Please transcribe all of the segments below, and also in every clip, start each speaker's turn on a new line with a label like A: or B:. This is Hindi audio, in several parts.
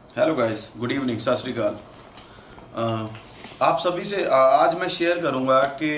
A: हेलो गाइस, गुड इवनिंग, सत श्री अकाल। आप सभी से आज मैं शेयर करूंगा कि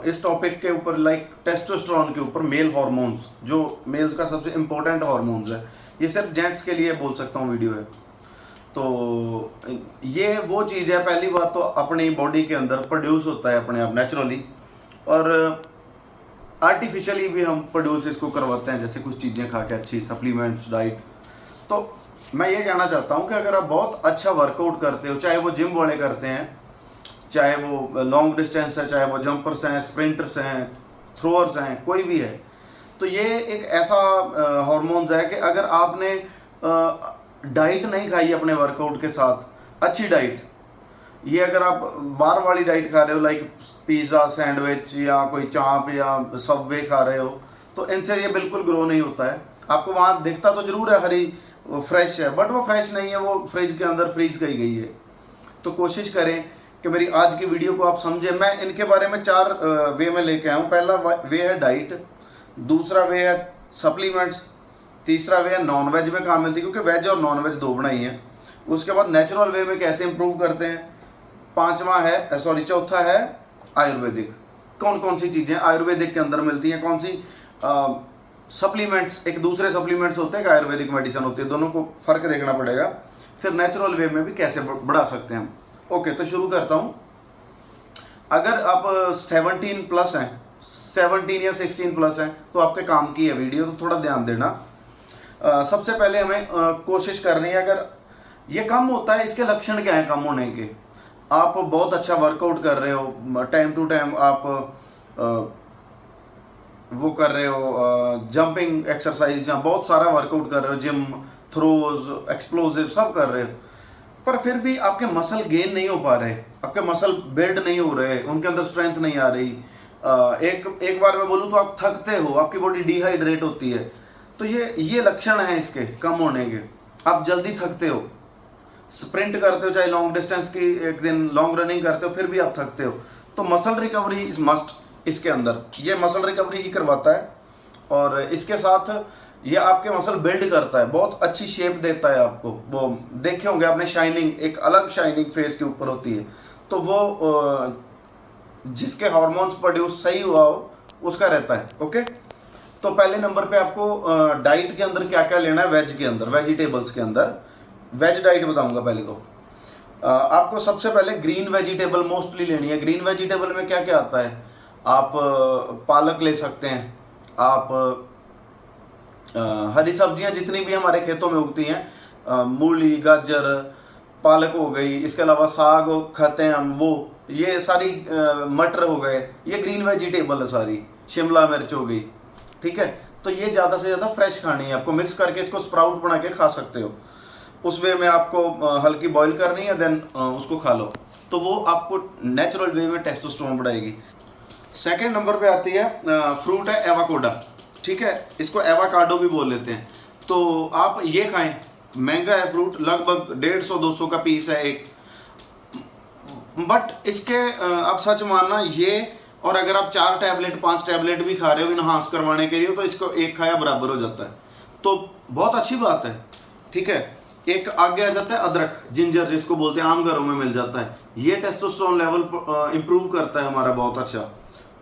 A: इस टॉपिक के ऊपर लाइक टेस्टोस्टेरोन के ऊपर मेल हार्मोन्स, जो मेल्स का सबसे इम्पोर्टेंट हार्मोन्स है। ये सिर्फ जेंट्स के लिए बोल सकता हूँ वीडियो है। तो ये वो चीज़ है, पहली बात तो अपनी बॉडी के अंदर प्रोड्यूस होता है अपने आप नेचुरली, और आर्टिफिशियली भी हम प्रोड्यूस इसको करवाते हैं, जैसे कुछ चीज़ें खा के, अच्छी सप्लीमेंट्स, डाइट। तो मैं ये कहना चाहता हूँ कि अगर आप बहुत अच्छा वर्कआउट करते हो, चाहे वो जिम वाले करते हैं, चाहे वो लॉन्ग डिस्टेंस है, चाहे वो जंपर्स हैं, स्प्रिंटर्स हैं, थ्रोअर्स हैं, कोई भी है, तो ये एक ऐसा हार्मोन्स है कि अगर आपने डाइट नहीं खाई अपने वर्कआउट के साथ, अच्छी डाइट, ये अगर आप बार वाली डाइट खा रहे हो, लाइक पिज़्ज़ा, सैंडविच या कोई चाप या सबवे खा रहे हो, तो इनसे ये बिल्कुल ग्रो नहीं होता है। आपको वहाँ दिखता तो जरूर है हरी फ्रेश है, बट वो फ्रेश नहीं है, वो फ्रिज के अंदर फ्रीज की गई है। तो कोशिश करें कि मेरी आज की वीडियो को आप समझें। मैं इनके बारे में 4 वे में लेके आया हूँ। पहला वे है डाइट, दूसरा वे है सप्लीमेंट्स, तीसरा वे है नॉन वेज में कहाँ मिलती है, क्योंकि वेज और नॉन वेज दो बनाई है। उसके बाद नेचुरल वे में कैसे इंप्रूव करते हैं, चौथा है आयुर्वेदिक। कौन कौन सी चीज़ें आयुर्वेदिक के अंदर मिलती हैं, कौन सी सप्लीमेंट्स एक दूसरे सप्लीमेंट्स होते हैं कि आयुर्वेदिक मेडिसिन होती है, दोनों को फर्क देखना पड़ेगा। फिर नेचुरल वे में भी कैसे बढ़ा सकते हैं हम। ओके, तो शुरू करता हूं। अगर आप 17 प्लस हैं, 17 या 16 प्लस हैं, तो आपके काम की है वीडियो, तो थोड़ा ध्यान देना। सबसे पहले हमें कोशिश करनी है, अगर ये कम होता है, इसके लक्षण क्या है कम होने के। आप बहुत अच्छा वर्कआउट कर रहे हो, टाइम टू टाइम आप वो कर रहे हो, जंपिंग एक्सरसाइज, जहाँ बहुत सारा वर्कआउट कर रहे हो, जिम, थ्रोज, एक्सप्लोसिव सब कर रहे हो, पर फिर भी आपके मसल गेन नहीं हो पा रहे, आपके मसल बिल्ड नहीं हो रहे, उनके अंदर स्ट्रेंथ नहीं आ रही। एक बार मैं बोलूँ तो आप थकते हो, आपकी बॉडी डिहाइड्रेट होती है। तो ये लक्षण है इसके कम होने के। आप जल्दी थकते हो, स्प्रिंट करते हो, चाहे लॉन्ग डिस्टेंस की, एक दिन लॉन्ग रनिंग करते हो, फिर भी आप थकते हो। तो मसल रिकवरी इज मस्ट। इसके अंदर ये मसल रिकवरी ही करवाता है, और इसके साथ ये आपके मसल बिल्ड करता है, बहुत अच्छी शेप देता है आपको। वो देखे होंगे आपने, शाइनिंग, एक अलग शाइनिंग फेस के ऊपर होती है। तो वो जिसके हार्मोन्स प्रोड्यूस सही हुआ हो उसका रहता है। ओके, तो पहले नंबर पे आपको डाइट के अंदर क्या क्या लेना है। वेज के अंदर, वेजिटेबल्स के अंदर वेज डाइट बताऊंगा। पहले तो आपको सबसे पहले ग्रीन वेजिटेबल मोस्टली लेनी है। ग्रीन वेजिटेबल में क्या क्या आता है, आप पालक ले सकते हैं, आप हरी सब्जियां जितनी भी हमारे खेतों में उगती हैं, मूली, गाजर, पालक हो गई, इसके अलावा साग खाते हैं हम, वो ये सारी मटर हो गए, ये ग्रीन वेजिटेबल है सारी। शिमला मिर्च हो गई, ठीक है। तो ये ज़्यादा से ज़्यादा फ्रेश खानी है आपको, मिक्स करके इसको स्प्राउट बना के खा सकते हो। उस वे में आपको हल्की बॉईल करनी है, देन उसको खा लो, तो वो आपको नेचुरल वे में टेस्टोस्टेरोन बढ़ाएगी। सेकेंड नंबर पे आती है फ्रूट है एवाकोडा, ठीक है, इसको एवाकाडो भी बोल लेते हैं। तो आप ये खाएं, महंगा है फ्रूट, लगभग 150-200 का पीस है एक, बट इसके आप सच मानना ये, और अगर आप 4 टैबलेट 5 टैबलेट भी खा रहे हो इनहांस करवाने के लिए, तो इसको एक खाया बराबर हो जाता है। तो बहुत अच्छी बात है, ठीक है। एक आगे आ जाता है अदरक, जिंजर जिसको बोलते हैं, आम घरों में मिल जाता है। ये टेस्टोस्टेरोन लेवल इंप्रूव करता है हमारा बहुत अच्छा।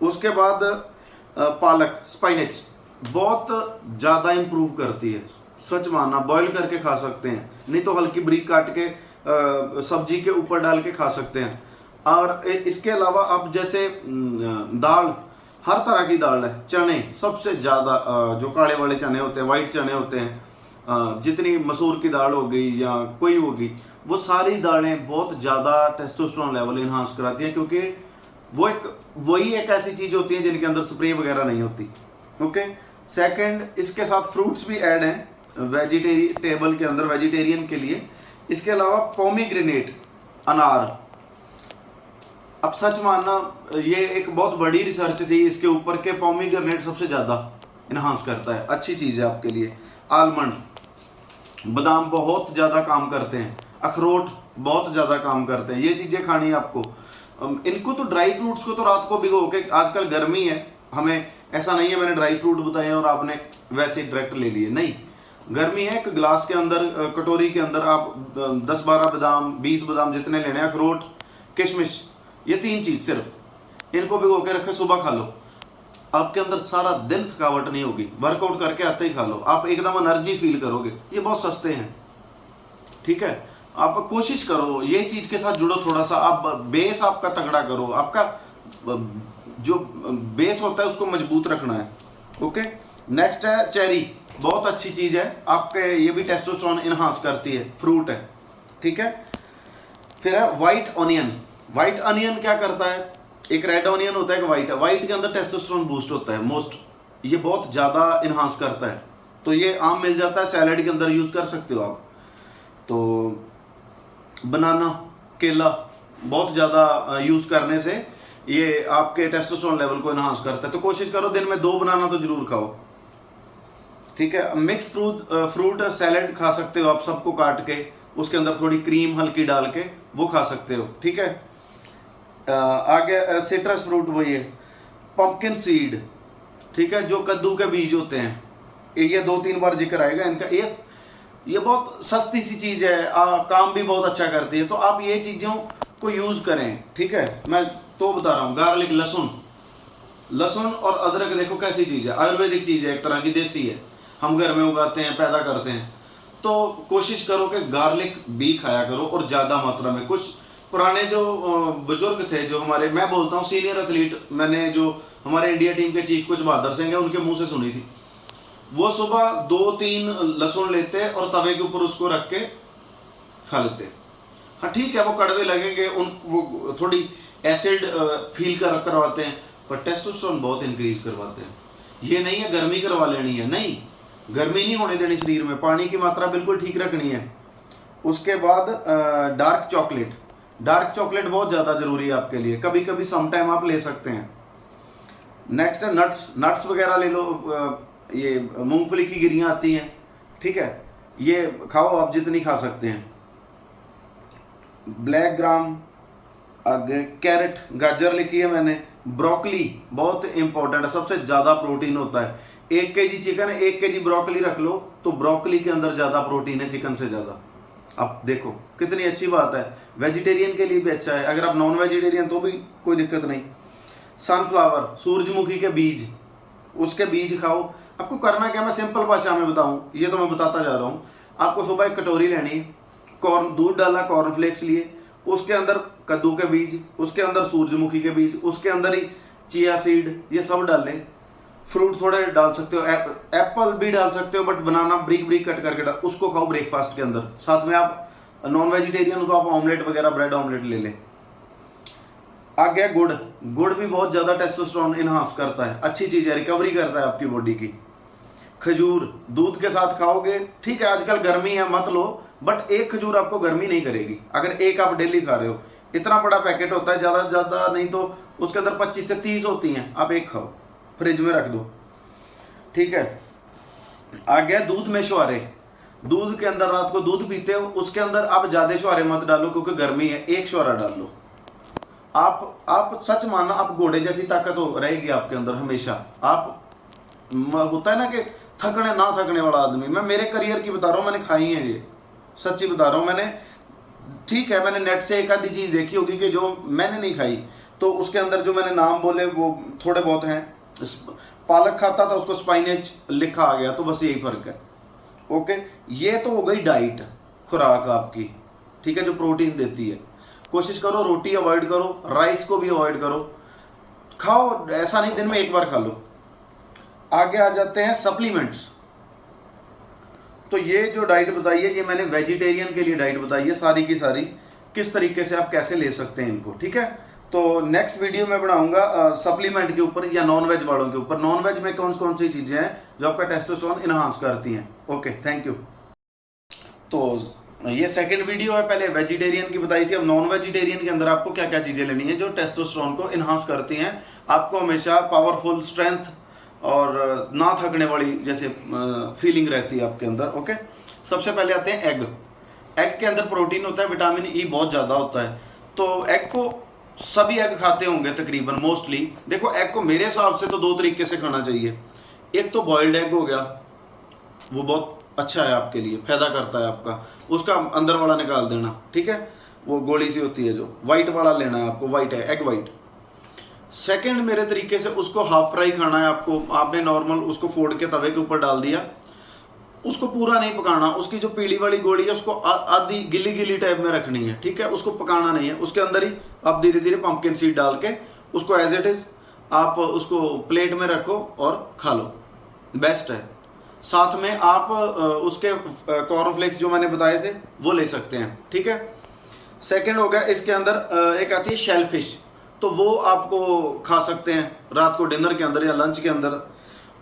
A: उसके बाद पालक, स्पाइनेच, बहुत ज्यादा इंप्रूव करती है, सच मानना। बॉईल करके खा सकते हैं, नहीं तो हल्की ब्रीक काट के सब्जी के ऊपर डाल के खा सकते हैं। और इसके अलावा आप जैसे दाल, हर तरह की दाल है, चने सबसे ज्यादा, जो काले वाले चने होते हैं, व्हाइट चने होते हैं, जितनी मसूर की दाल हो गई या कोई होगी, वो सारी दालें बहुत ज्यादा टेस्टोस्टेरोन लेवल इनहांस कराती हैं, क्योंकि वही एक ऐसी चीज होती है जिनके अंदर स्प्रे वगैरह नहीं होती। ओके, सेकंड, इसके साथ फ्रूट्स भी ऐड हैं वेजिटेबल के अंदर, वेजिटेरियन के लिए। इसके अलावा पोमीग्रेनेट, अनार। अब सच मानना, ये एक बहुत बड़ी रिसर्च थी इसके ऊपर के पोमीग्रेनेट सबसे ज्यादा इनहांस करता है, अच्छी चीज है आपके लिए। आलमंड, बादाम बहुत ज्यादा काम करते हैं, अखरोट बहुत ज्यादा काम करते हैं, ये चीजें खानी है आपको। इनको तो ड्राई फ्रूट्स को तो रात को भिगो के, आजकल गर्मी है, हमें ऐसा नहीं है मैंने ड्राई फ्रूट बताए और आपने वैसे ही डायरेक्ट ले लिए, नहीं। गर्मी है, एक गिलास के अंदर कटोरी के अंदर आप 10-12 बादाम 20 बादाम जितने लेने हैं, अखरोट किशमिश, ये 3 चीज सिर्फ इनको भिगो के रखे, सुबह खा लो। आपके अंदर सारा दिन थकावट नहीं होगी, वर्कआउट करके आते ही खा लो, आप एकदम एनर्जी फील करोगे। ये बहुत सस्ते हैं, ठीक है। आप कोशिश करो ये चीज के साथ जुड़ो थोड़ा सा, आप बेस आपका तगड़ा करो, आपका जो बेस होता है उसको मजबूत रखना है। ओके, नेक्स्ट है चेरी, बहुत अच्छी चीज है आपके, ये भी टेस्टोस्टेरोन इनहांस करती है, फ्रूट है, ठीक है। फिर है व्हाइट ऑनियन। व्हाइट ऑनियन क्या करता है, एक रेड ऑनियन होता है, एक व्हाइट है। व्हाइट के अंदर टेस्टोस्टेरोन बूस्ट होता है मोस्ट, ये बहुत ज्यादा इनहांस करता है। तो ये आम मिल जाता है, सैलेड के अंदर यूज कर सकते हो आप। तो बनाना, केला बहुत ज्यादा यूज करने से ये आपके टेस्टोस्टेरोन लेवल को इनहांस करता है। तो कोशिश करो दिन में 2 बनाना तो जरूर खाओ, ठीक है। मिक्स फ्रूट सैलेड खा सकते हो आप, सबको काट के उसके अंदर थोड़ी क्रीम हल्की डाल के वो खा सकते हो, ठीक है। आगे सिट्रस फ्रूट वही है, पंपकिन सीड, ठीक है, जो कद्दू के बीज होते हैं, ये 2-3 बार जिक्र आएगा इनका। ये बहुत सस्ती सी चीज है, काम भी बहुत अच्छा करती है। तो आप ये चीजों को यूज करें, ठीक है। मैं तो बता रहा हूँ, गार्लिक, लहसुन और अदरक देखो कैसी चीज है, आयुर्वेदिक चीज है, एक तरह की देसी है, हम घर में उगाते हैं, पैदा करते हैं। तो कोशिश करो कि गार्लिक भी खाया करो और ज्यादा मात्रा में। कुछ पुराने जो बुजुर्ग थे, जो हमारे, मैं बोलता हूँ सीनियर एथलीट, मैंने जो हमारे इंडिया टीम के चीफ कुछ बहादुर सिंह है, उनके मुंह से सुनी थी, वो सुबह 2-3 लहसुन लेते और तवे के ऊपर उसको रख के खा लेते। हाँ ठीक है, वो कड़वे लगेंगे, वो थोड़ी एसिड फील करवाते हैं, पर टेस्टोस्टेरोन बहुत इंक्रीज करवाते हैं। ये नहीं है गर्मी करवा लेनी है, नहीं, गर्मी नहीं होने देनी शरीर में, पानी की मात्रा बिल्कुल ठीक रखनी है। उसके बाद डार्क चॉकलेट बहुत ज्यादा जरूरी है आपके लिए, कभी कभी समटाइम आप ले सकते हैं। नेक्स्ट है नट्स वगैरह ले लो, ये मूंगफली की गिरियां आती हैं, ठीक है, ये खाओ आप जितनी खा सकते हैं। ब्लैक ग्राम, आगे कैरेट, गाजर लिखी है मैंने। ब्रोकली बहुत इंपॉर्टेंट है, सबसे ज्यादा प्रोटीन होता है। 1 kg चिकन, 1 kg ब्रोकली रख लो, तो ब्रोकली के अंदर ज्यादा प्रोटीन है चिकन से ज्यादा। अब देखो कितनी अच्छी बात है, वेजिटेरियन के लिए भी अच्छा है, अगर आप नॉन वेजिटेरियन तो भी कोई दिक्कत नहीं। सनफ्लावर, सूरजमुखी के बीज, उसके बीज खाओ। आपको करना क्या, मैं सिंपल भाषा में बताऊं, ये तो मैं बताता जा रहा हूं। आपको सुबह एक कटोरी लेनी है, दूध डाला, कॉर्नफ्लेक्स लिए, उसके अंदर कद्दू के बीज, उसके अंदर सूरजमुखी के बीज, उसके अंदर ही चिया सीड, ये सब डालें। फ्रूट थोड़े डाल सकते हो, एप्पल भी डाल सकते हो, बट बनाना ब्रीक कट करके डाल, उसको खाओ ब्रेकफास्ट के अंदर। साथ में आप नॉन वेजिटेरियन हो तो आप ऑमलेट वगैरह, ब्रेड ऑमलेट ले लें। आ गया गुड़ भी बहुत ज्यादा टेस्टोस्टेरोन इनहांस करता है, अच्छी चीज है, रिकवरी करता है आपकी बॉडी की। खजूर दूध के साथ खाओगे, ठीक है, आजकल गर्मी है मत लो, बट एक खजूर आपको गर्मी नहीं करेगी अगर एक आप डेली खा रहे हो। इतना बड़ा पैकेट होता है, ज्यादा नहीं तो उसके अंदर 25 से 30 होती हैं, आप एक खाओ, फ्रिज में रख दो, ठीक है। आ गया दूध में छुहारे, दूध के अंदर रात को दूध पीते हो, उसके अंदर आप ज्यादा छुहारे मत डालो क्योंकि गर्मी है, 1 छुहारा डाल लो। आप सच मानना, आप घोड़े जैसी ताकत हो रहेगी आपके अंदर हमेशा। आप होता है ना कि थकने ना थकने वाला आदमी, मैं मेरे करियर की बता रहा हूँ, मैंने खाई है ये, सच्ची बता रहा हूँ मैंने, ठीक है, मैंने नेट से एक आधी चीज देखी होगी कि जो मैंने नहीं खाई, तो उसके अंदर जो मैंने नाम बोले वो थोड़े बहुत हैं। पालक खाता था, उसको स्पाइनेच लिखा आ गया, तो बस यही फर्क है। ओके, ये तो हो गई डाइट, खुराक आपकी, ठीक है, जो प्रोटीन देती है। कोशिश करो रोटी अवॉइड करो, राइस को भी अवॉइड करो, खाओ, ऐसा नहीं दिन में 1 बार खा लो। आगे आ जाते हैं सप्लीमेंट्स। तो ये जो डाइट बताई है, ये मैंने वेजिटेरियन के लिए डाइट बताई है सारी की सारी, किस तरीके से आप कैसे ले सकते हैं इनको, ठीक है। तो नेक्स्ट वीडियो में बनाऊंगा सप्लीमेंट के ऊपर या नॉन वेज वालों के ऊपर, नॉन वेज में कौन कौन सी चीजें हैं जो आपका टेस्टोस्टेरोन इनहांस करती हैं। Okay, thank you. तो ये सेकंड वीडियो है, पहले वेजिटेरियन की बताई थी, अब नॉन वेजिटेरियन के अंदर आपको क्या क्या चीजें लेनी है जो टेस्टोस्टेरोन को इनहांस करती हैं, आपको हमेशा पावरफुल, स्ट्रेंथ और ना थकने वाली जैसे फीलिंग रहती है आपके अंदर। ओके, सबसे पहले आते हैं एग के अंदर प्रोटीन होता है, विटामिन ई बहुत ज्यादा होता है। तो एग को सभी एग खाते होंगे तकरीबन, मोस्टली। देखो एग को मेरे हिसाब से तो 2 तरीके से खाना चाहिए। एक तो बॉइल्ड एग हो गया, वो बहुत अच्छा है आपके लिए, फायदा करता है आपका, उसका अंदर वाला निकाल देना, ठीक है। वो गोली सी होती है जो वाइट वाला लेना है आपको, वाइट है, एग वाइट। सेकंड मेरे तरीके से उसको हाफ फ्राई खाना है आपको। आपने नॉर्मल उसको फोड़ के तवे के ऊपर डाल दिया, उसको पूरा नहीं पकाना, उसकी जो पीली वाली गोली है उसको आधी गिली गिली टाइप में रखनी है, ठीक है। उसको पकाना नहीं है, उसके अंदर ही आप धीरे धीरे पंपकिन सीड डाल के उसको एज इट इज आप उसको प्लेट में रखो और खा लो, बेस्ट है। साथ में आप उसके कॉर्नफ्लेक्स जो मैंने बताए थे वो ले सकते हैं, ठीक है। सेकंड हो गया इसके अंदर एक आती है शेल फिश, तो वो आपको खा सकते हैं रात को डिनर के अंदर या लंच के अंदर।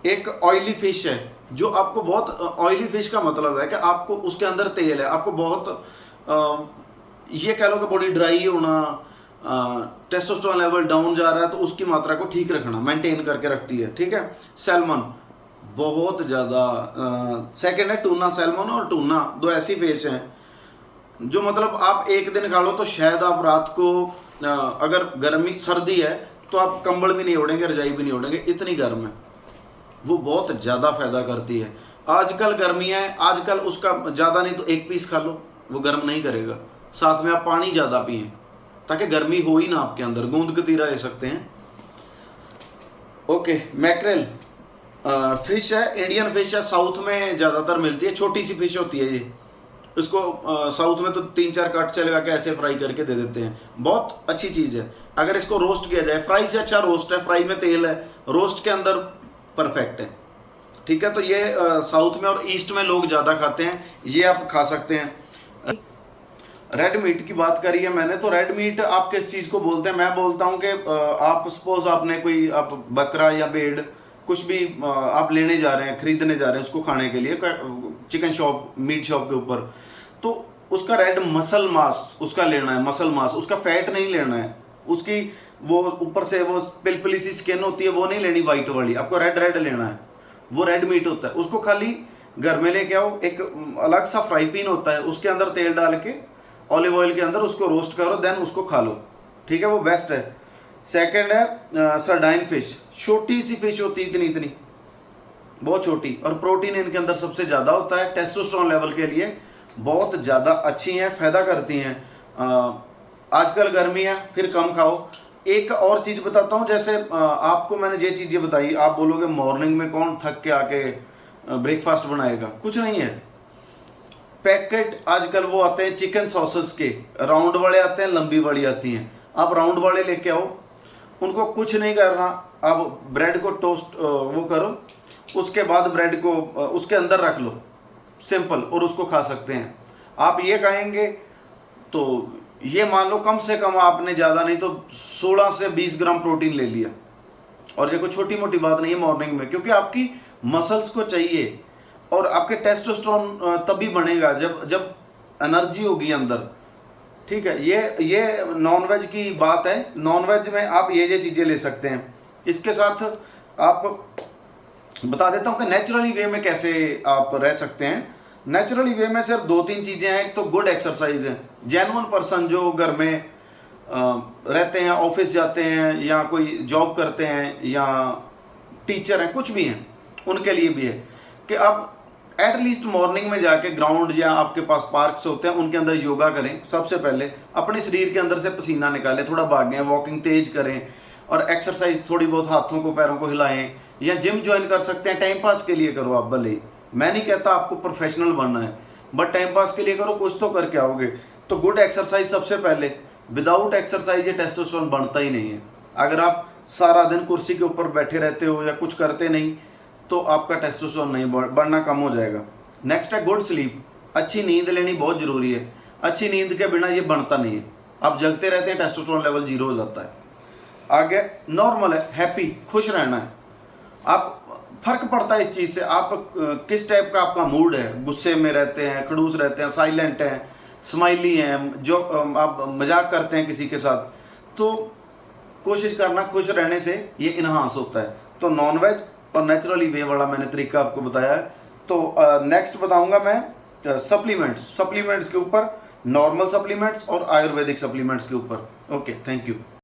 A: एक ऑयली फिश है जो आपको बहुत, ऑयली फिश का मतलब है कि आपको उसके अंदर तेल है, आपको बहुत ये कह लो कि बॉडी ड्राई होना, टेस्टोस्टेरोन लेवल डाउन जा रहा है, तो उसकी मात्रा को ठीक रखना, मेंटेन करके रखती है, ठीक है। सैल्मन बहुत ज्यादा, सेकंड है टूना, सैल्मन और टूना, दो ऐसी फिश हैं जो मतलब आप एक दिन खा लो तो शायद आप रात को अगर गर्मी सर्दी है तो आप कंबल भी नहीं ओढ़ेंगे, रजाई भी नहीं ओढ़ेंगे, इतनी गर्म है वो, बहुत ज्यादा फायदा करती है। आजकल गर्मियां है, आजकल उसका ज्यादा नहीं तो एक पीस खा लो, वो गर्म नहीं करेगा। साथ में आप पानी ज्यादा पिए ताकि गर्मी हो ही ना आपके अंदर, गूंद कतीरा ले सकते हैं। ओके, मैक्रेल फिश है, इंडियन फिश है, साउथ में ज्यादातर मिलती है, छोटी सी फिश होती है ये। इसको साउथ में तो 3-4 कट से लगा के ऐसे फ्राई करके दे देते हैं, बहुत अच्छी चीज है। अगर इसको रोस्ट किया जाए, फ्राई से अच्छा रोस्ट है, फ्राई में तेल है, रोस्ट के अंदर परफेक्ट है, ठीक है। तो ये साउथ में और ईस्ट में लोग ज्यादा खाते हैं, ये आप खा सकते हैं। रेड मीट की बात करी है मैंने, तो रेड मीट आप किस चीज को बोलते हैं? मैं बोलता हूं कि आप सपोज आपने कोई आप बकरा या भेड़ कुछ भी आप लेने जा रहे हैं, खरीदने जा रहे हैं उसको खाने के लिए चिकन शॉप, मीट शॉप के ऊपर, तो उसका रेड मसल मास उसका लेना है, मसल मास, उसका फैट नहीं लेना है, उसकी वो ऊपर से वो पिलपिली सी स्किन होती है वो नहीं लेनी, व्हाइट वाली, आपको रेड रेड लेना है, वो रेड मीट होता है। उसको खाली घर में लेके आओ, एक अलग सा फ्राई पैन होता है, उसके अंदर तेल डाल के ऑलिव ऑयल के अंदर उसको रोस्ट करो, देन उसको खा लो, ठीक है, वो बेस्ट है। सेकंड है सरडाइन फिश, छोटी सी फिश होती है, इतनी इतनी, बहुत छोटी, और प्रोटीन इनके अंदर सबसे ज्यादा होता है, टेस्टोस्टेरोन लेवल के लिए बहुत ज्यादा अच्छी हैं, फायदा करती हैं। आजकल गर्मी है, फिर कम खाओ। एक और चीज बताता हूं, जैसे आपको मैंने ये चीजें बताई, आप बोलोगे मॉर्निंग में कौन थक के आके ब्रेकफास्ट बनाएगा, कुछ नहीं है। पैकेट आजकल वो आते हैं चिकन सॉसेस के, राउंड वाले आते हैं, लंबी वाली आती हैं, आप राउंड वाले लेके आओ, उनको कुछ नहीं करना, आप ब्रेड को टोस्ट वो करो, उसके बाद ब्रेड को उसके अंदर रख लो, सिंपल, और उसको खा सकते हैं। आप ये खाएंगे तो ये मान लो कम से कम आपने ज्यादा नहीं तो 16 से 20 ग्राम प्रोटीन ले लिया, और ये कोई छोटी मोटी बात नहीं है मॉर्निंग में, क्योंकि आपकी मसल्स को चाहिए, और आपके टेस्टोस्टेरोन तभी बनेगा जब जब एनर्जी होगी अंदर, ठीक है। ये नॉनवेज की बात है, नॉनवेज में आप ये चीजें ले सकते हैं। इसके साथ आप बता देता हूं कि नेचुरली वे में कैसे आप रह सकते हैं। नेचुरली वे में सिर्फ 2-3 चीजें हैं। एक तो गुड एक्सरसाइज है, जेन्युइन पर्सन जो घर में रहते हैं, ऑफिस जाते हैं, या कोई जॉब करते हैं, या टीचर हैं, कुछ भी हैं, उनके लिए भी है कि आप एटलीस्ट मॉर्निंग में जाके ग्राउंड या आपके पास पार्क्स होते हैं उनके अंदर योगा करें। सबसे पहले अपने शरीर के अंदर से पसीना निकालें, थोड़ा भागें, वॉकिंग तेज करें, और एक्सरसाइज थोड़ी बहुत हाथों को पैरों को हिलाएं, या जिम ज्वाइन कर सकते हैं, टाइम पास के लिए करो आप भले। मैं नहीं कहता आपको प्रोफेशनल बनना है, बट टाइम पास के लिए करो, कुछ तो करके आओगे। तो गुड एक्सरसाइज सबसे पहले, विदाउट एक्सरसाइज ये टेस्टोस्टेरोन बनता ही नहीं है। अगर आप सारा दिन कुर्सी के ऊपर बैठे रहते हो या कुछ करते नहीं तो आपका टेस्टोस्टेरोन नहीं बढ़ना, कम हो जाएगा। नेक्स्ट है गुड स्लीप, अच्छी नींद लेनी बहुत जरूरी है, अच्छी नींद के बिना ये बनता नहीं है। आप जगते रहते हैं, टेस्टोस्टेरोन लेवल 0 हो जाता है। आगे नॉर्मल है, हैप्पी, खुश रहना है। आप फर्क पड़ता है इस चीज से, आप किस टाइप का आपका मूड है, गुस्से में रहते हैं, खड़ूस रहते हैं, साइलेंट हैं, स्माइली हैं, जो आप मजाक करते हैं किसी के साथ, तो कोशिश करना खुश रहने से ये इनहांस होता है। तो नॉनवेज और नेचुरली वे वाला मैंने तरीका आपको बताया है। तो नेक्स्ट बताऊंगा मैं सप्लीमेंट्स के ऊपर, नॉर्मल सप्लीमेंट्स और आयुर्वेदिक सप्लीमेंट्स के ऊपर। Okay, thank you.